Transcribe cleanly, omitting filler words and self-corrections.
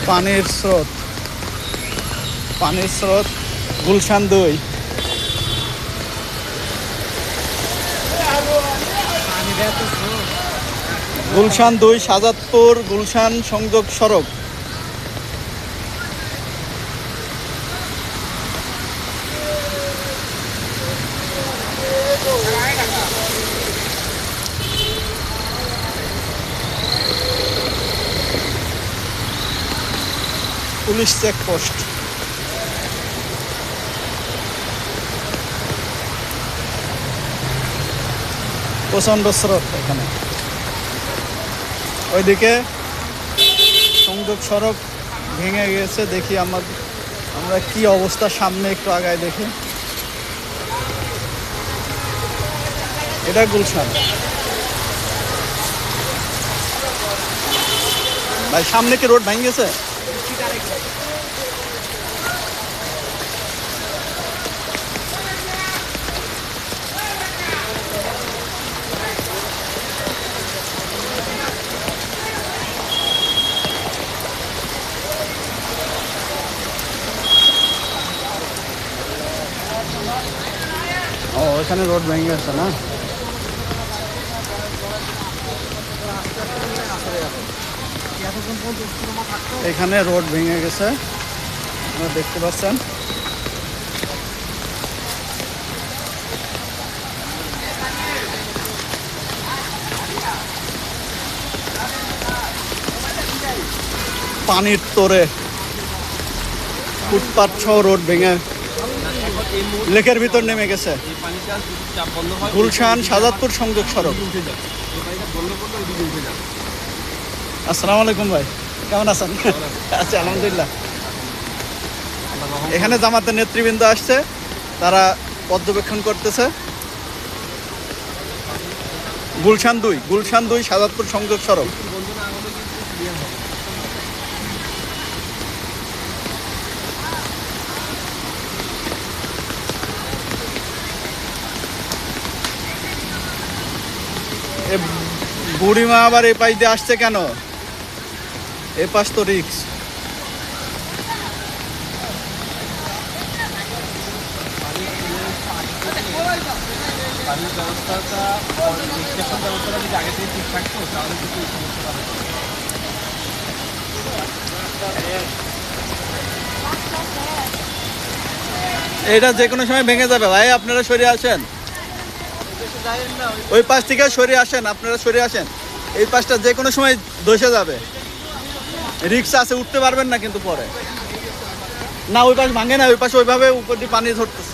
পানির স্রোত, পানির স্রোত গুলশান 2। গুলশান 2 শাহজাদপুর গুলশান সংযোগ সড়ক। Police checkpost. প্রচণ্ড স্রোত এখানে। ওইদিকে সংযোগ সড়ক ভেঙে গেছে। দেখি আমরা কি অবস্থা, সামনে একটু আগায় দেখি। এটা গুলশান ভাই, সামনে কি রোড ভেঙে গেছে? ও, এখানে রোড ভেঙে গেছে না? এখানে রোড ভেঙে গেছে, আপনারা দেখতে পাচ্ছেন। পানির তোরে ফুটপাথ সহ রোড ভেঙে লেকের ভিতর নেমে গেছে। গুলশান শাহজাদপুর সংযোগ সড়ক। আসসালামু আলাইকুম ভাই, কেমন আছেন? আচ্ছা, আলহামদুলিল্লাহ। এখানে জামাতের নেতৃবৃন্দ আসছে, তারা পর্যবেক্ষণ করতেছে। গুলশান 2 শাহজাদপুর সংযোগ সড়ক। বুড়িমা আবার এই পাশ দিয়ে আসছে কেন? এ পাশ তো রিক্স। এটা যে কোনো সময় ভেঙে যাবে ভাই, আপনারা সরে আসেন। ওই পাশ থেকে সরে আসেন, আপনারা সরে আসেন। এই পাশটা যে কোনো সময় ধসে যাবে, রিক্সা আছে, উঠতে পারবেন না কিন্তু পরে। না, ওই পাশ ভাঙে না, ওই পাশে ওইভাবে উপর দিয়ে পানি ধরতেছে।